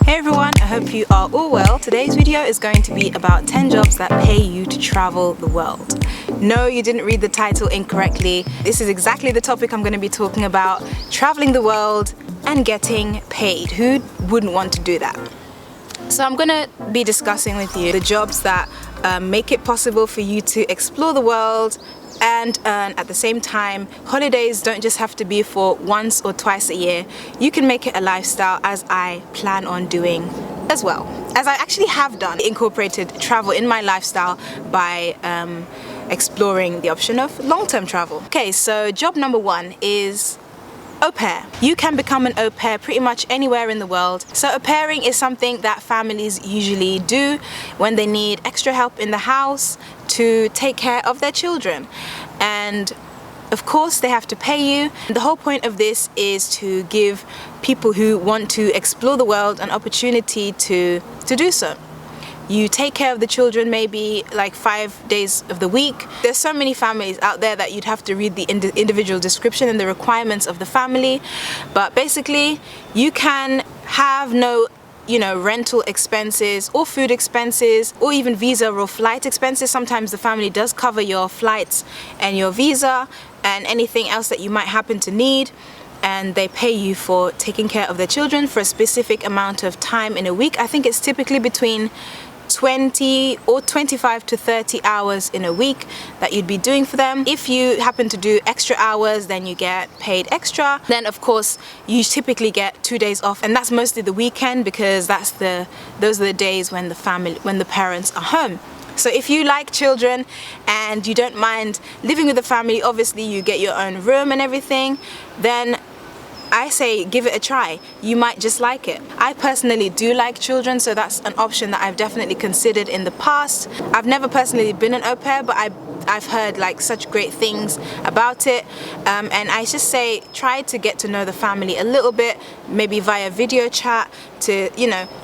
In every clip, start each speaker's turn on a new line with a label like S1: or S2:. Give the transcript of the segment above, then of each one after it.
S1: Hey everyone, I hope you are all well. Today's video is going to be about 10 jobs that pay you to travel the world. No, you didn't read the title incorrectly. This is exactly the topic I'm going to be talking about: traveling the world and getting paid. Who wouldn't want to do that? So I'm going to be discussing with you the jobs that make it possible for you to explore the world and earn at the same time. Holidays don't just have to be for once or twice a year. You can make it a lifestyle, as I plan on doing as well. As I actually have done, incorporated travel in my lifestyle by exploring the option of long-term travel. Okay, so job number one is au pair. You can become an au pair pretty much anywhere in the world. So au pairing is something that families usually do when they need extra help in the house to take care of their children. And of course they have to pay you. The whole point of this is to give people who want to explore the world an opportunity to do so. You take care of the children maybe like 5 days of the week. There's so many families out there that you'd have to read the individual description and the requirements of the family. But basically, you can have no rental expenses or food expenses or even visa or flight expenses. Sometimes the family does cover your flights and your visa and anything else that you might happen to need. And they pay you for taking care of their children for a specific amount of time in a week. I think it's typically between 20 or 25 to 30 hours in a week that you'd be doing for them. If you happen to do extra hours, then you get paid extra. Then of course you typically get 2 days off, and that's mostly the weekend, because those are the days when the parents are home. So if you like children and you don't mind living with the family, obviously you get your own room and everything, then I say give it a try. You might just like it. I personally do like children, so that's an option that I've definitely considered in the past. I've never personally been an au pair, but I've heard like such great things about it, and I just say try to get to know the family a little bit, maybe via video chat, to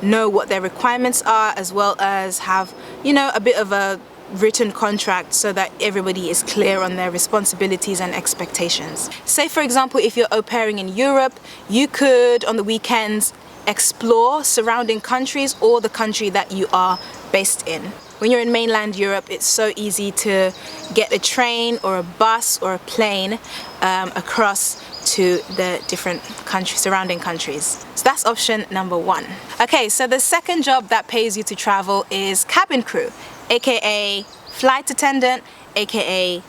S1: know what their requirements are, as well as have a bit of a written contract so that everybody is clear on their responsibilities and expectations. Say for example, if you're au pairing in Europe, you could on the weekends explore surrounding countries or the country that you are based in. When you're in mainland Europe, it's so easy to get a train or a bus or a plane across to the different surrounding countries. So that's option number one. Okay, so the second job that pays you to travel is cabin crew, aka flight attendant, aka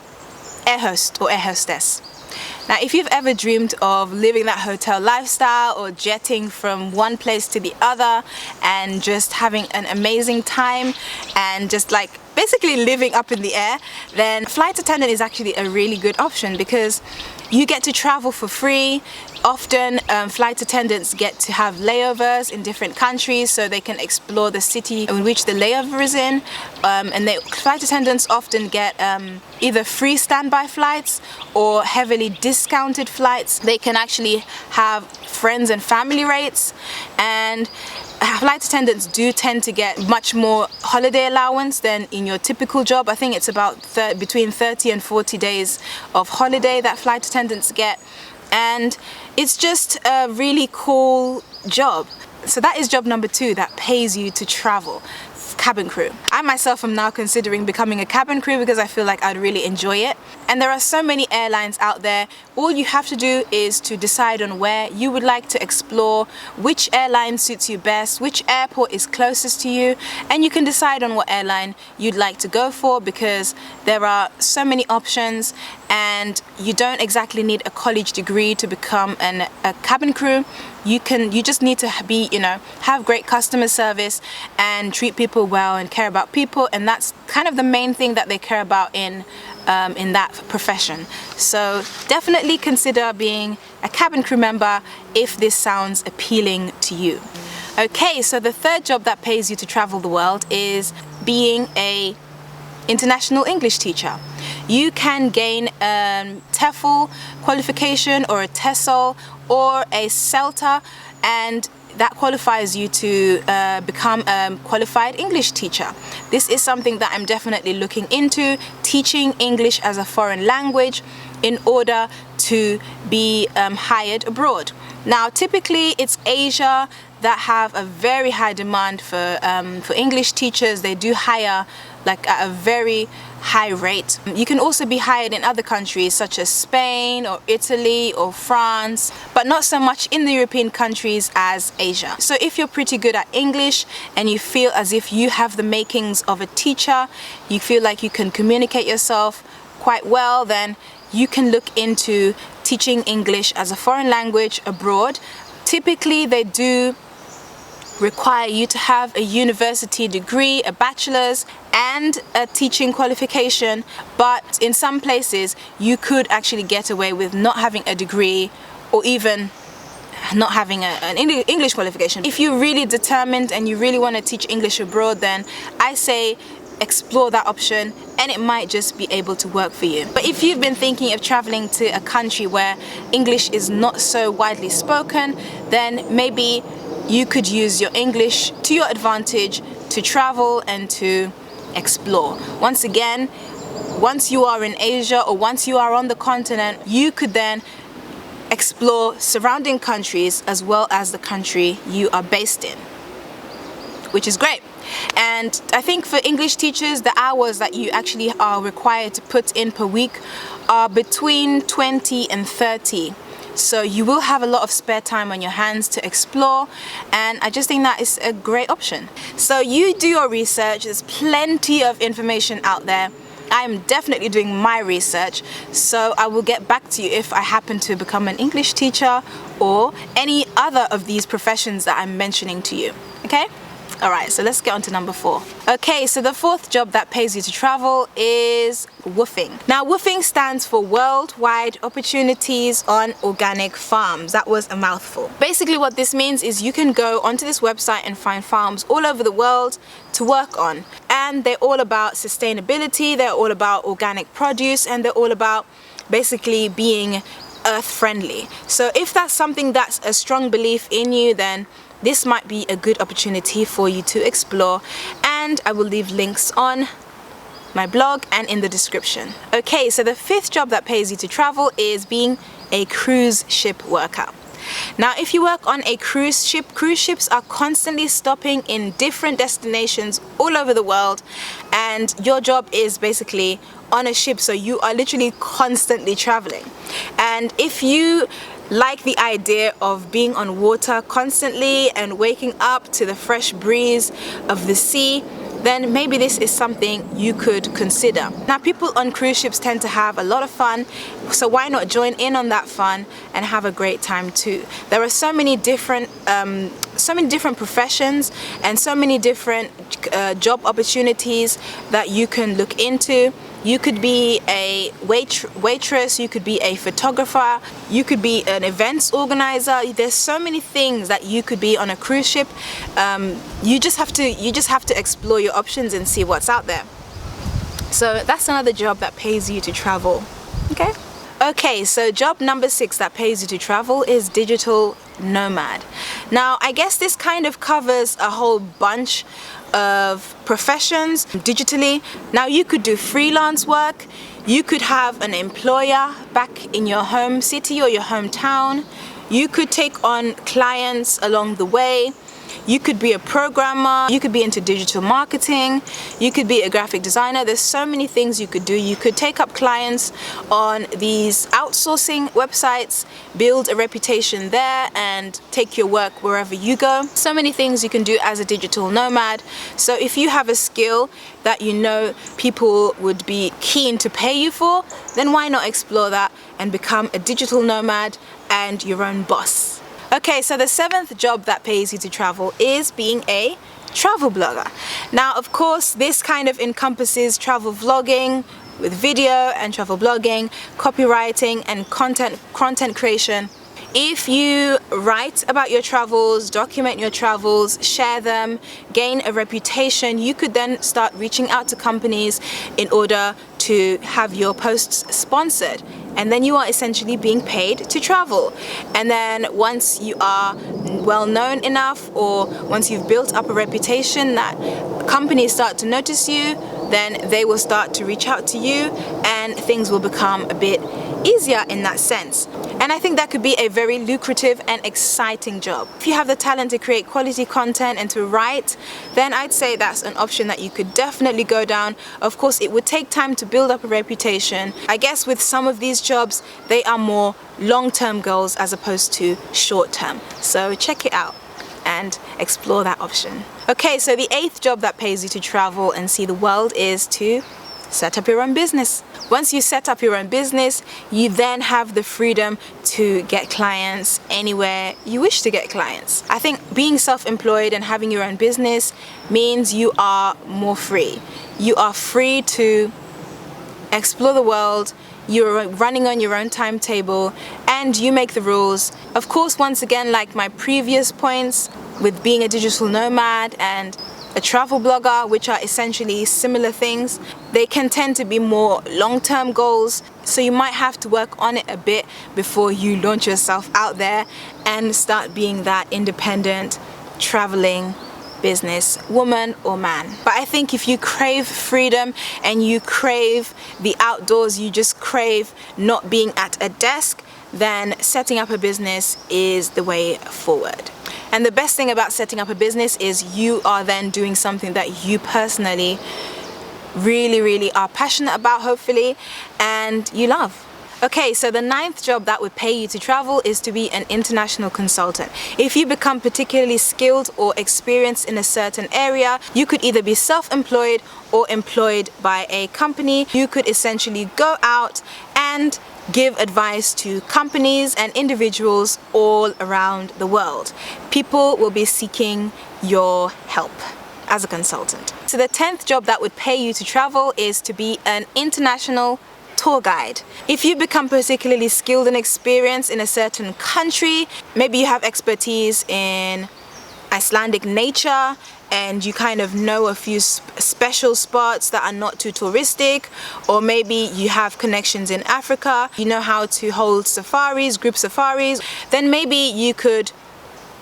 S1: air host or air hostess. Now, if you've ever dreamed of living that hotel lifestyle or jetting from one place to the other and just having an amazing time and just like basically living up in the air, then flight attendant is actually a really good option, because you get to travel for free. Often flight attendants get to have layovers in different countries so they can explore the city in which the layover is in, and flight attendants often get either free standby flights or heavily discounted flights. They can actually have friends and family rates, and flight attendants do tend to get much more holiday allowance than in your typical job. I think it's about between 30 and 40 days of holiday that flight attendants get, and it's just a really cool job. So that is job number two that pays you to travel: cabin crew. I myself am now considering becoming a cabin crew because I feel like I'd really enjoy it. And there are so many airlines out there. All you have to do is to decide on where you would like to explore, which airline suits you best, which airport is closest to you, and you can decide on what airline you'd like to go for, because there are so many options and you don't exactly need a college degree to become a cabin crew. You just need to be, have great customer service and treat people well and care about people, and that's kind of the main thing that they care about in that profession. So definitely consider being a cabin crew member if this sounds appealing to you. Okay, so the third job that pays you to travel the world is being a international English teacher. You can gain a TEFL qualification or a TESOL or a CELTA, and that qualifies you to become a qualified English teacher. This is something that I'm definitely looking into, teaching English as a foreign language in order to be hired abroad. Now typically it's Asia that have a very high demand for English teachers. They do hire like at a very high rate. You can also be hired in other countries such as Spain or Italy or France, but not so much in the European countries as Asia. So if you're pretty good at English and you feel as if you have the makings of a teacher, you feel like you can communicate yourself quite well, then you can look into teaching English as a foreign language abroad. Typically they do require you to have a university degree, a bachelor's, and a teaching qualification, but in some places you could actually get away with not having a degree or even not having an English qualification. If you're really determined and you really want to teach English abroad, then I say explore that option and it might just be able to work for you. But if you've been thinking of traveling to a country where English is not so widely spoken, then maybe you could use your English to your advantage to travel and to explore. Once again, once you are in Asia or once you are on the continent, you could then explore surrounding countries as well as the country you are based in, which is great. And I think for English teachers, the hours that you actually are required to put in per week are between 20 and 30. So you will have a lot of spare time on your hands to explore, and I just think that is a great option. So you do your research. There's plenty of information out there. I'm definitely doing my research, so I will get back to you if I happen to become an English teacher or any other of these professions that I'm mentioning to you. Okay? Alright, so let's get on to number 4. Okay, so the fourth job that pays you to travel is WWOOFing. Now, WWOOFing stands for Worldwide Opportunities on Organic Farms. That was a mouthful. Basically what this means is you can go onto this website and find farms all over the world to work on. And they're all about sustainability, they're all about organic produce, and they're all about basically being earth friendly. So if that's something that's a strong belief in you, then this might be a good opportunity for you to explore, and I will leave links on my blog and in the description. Okay, so the fifth job that pays you to travel is being a cruise ship worker. Now, if you work on a cruise ships are constantly stopping in different destinations all over the world, and your job is basically on a ship, so you are literally constantly traveling. And if you like the idea of being on water constantly and waking up to the fresh breeze of the sea, then maybe this is something you could consider. Now, people on cruise ships tend to have a lot of fun, so why not join in on that fun and have a great time too? There are so many different professions and so many different job opportunities that you can look into. You could be a waitress, you could be a photographer, you could be an events organizer. There's so many things that you could be on a cruise ship. You just have to explore your options and see what's out there. So that's another job that pays you to travel. Okay, so job number 6 that pays you to travel is digital nomad. Now, I guess this kind of covers a whole bunch of professions digitally. Now, you could do freelance work, you could have an employer back in your home city or your hometown, you could take on clients along the way, you could be a programmer, you could be into digital marketing, you could be a graphic designer. There's so many things you could do. You could take up clients on these outsourcing websites, build a reputation there, and take your work wherever you go. So many things you can do as a digital nomad. So if you have a skill that you know people would be keen to pay you for, then why not explore that and become a digital nomad and your own boss? Okay, so the 7th job that pays you to travel is being a travel blogger. Now, of course, this kind of encompasses travel vlogging with video and travel blogging, copywriting, and content creation. If you write about your travels, document your travels, share them, gain a reputation, you could then start reaching out to companies in order to have your posts sponsored. And then you are essentially being paid to travel. And then once you are well known enough, or once you've built up a reputation that companies start to notice you, then they will start to reach out to you and things will become a bit easier in that sense. And I think that could be a very lucrative and exciting job. If you have the talent to create quality content and to write, then I'd say that's an option that you could definitely go down. Of course, it would take time to build up a reputation. I guess with some of these jobs, they are more long-term goals as opposed to short-term. So check it out and explore that option. Okay, so the 8th job that pays you to travel and see the world is to set up your own business. Once you set up your own business, you then have the freedom to get clients anywhere you wish to get clients. I think being self-employed and having your own business means you are more free. You are free to explore the world, you're running on your own timetable, and you make the rules. Of course, once again, like my previous points with being a digital nomad and a travel blogger, which are essentially similar things, they can tend to be more long-term goals, so you might have to work on it a bit before you launch yourself out there and start being that independent traveling business woman or man. But I think if you crave freedom and you crave the outdoors, you just crave not being at a desk, then setting up a business is the way forward. And the best thing about setting up a business is you are then doing something that you personally really are passionate about, hopefully, and you love. Okay, so the 9th job that would pay you to travel is to be an international consultant. If you become particularly skilled or experienced in a certain area, you could either be self-employed or employed by a company. You could essentially go out and give advice to companies and individuals all around the world. People will be seeking your help as a consultant. So the 10th job that would pay you to travel is to be an international tour guide. If you become particularly skilled and experienced in a certain country, maybe you have expertise in Icelandic nature and you kind of know a few special spots that are not too touristic, or maybe you have connections in Africa, you know how to hold safaris, group safaris, then maybe you could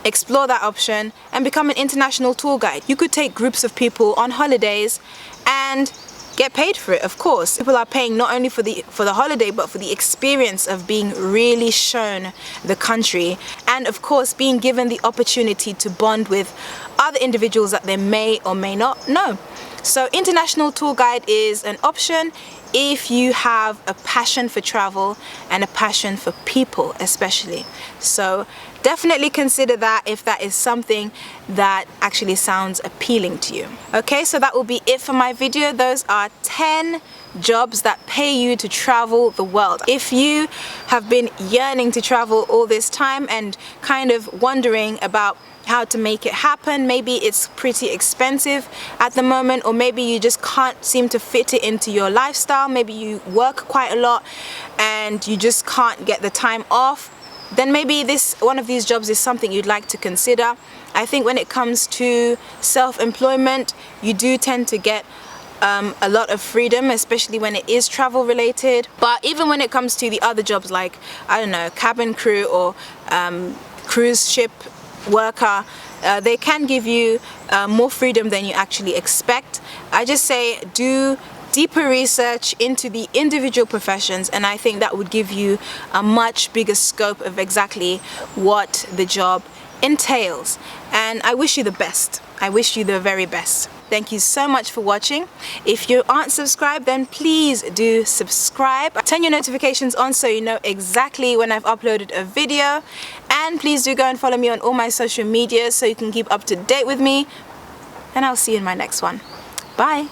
S1: explore that option and become an international tour guide. You could take groups of people on holidays and get paid for it, of course. People are paying not only for the holiday, but for the experience of being really shown the country, and of course being given the opportunity to bond with other individuals that they may or may not know. So international tour guide is an option if you have a passion for travel and a passion for people especially. So definitely consider that if that is something that actually sounds appealing to you. Okay, so that will be it for my video. Those are 10 jobs that pay you to travel the world. If you have been yearning to travel all this time and kind of wondering about how to make it happen, maybe it's pretty expensive at the moment, or maybe you just can't seem to fit it into your lifestyle, maybe you work quite a lot and you just can't get the time off, then maybe one of these jobs is something you'd like to consider. I think when it comes to self-employment, you do tend to get a lot of freedom, especially when it is travel related. But even when it comes to the other jobs like, I don't know, cabin crew or cruise ship worker, they can give you more freedom than you actually expect. I just say do deeper research into the individual professions, and I think that would give you a much bigger scope of exactly what the job entails. And I wish you the best. I wish you the very best. Thank you so much for watching. If you aren't subscribed, then please do subscribe. Turn your notifications on so you know exactly when I've uploaded a video. And please do go and follow me on all my social media so you can keep up to date with me. And I'll see you in my next one. Bye.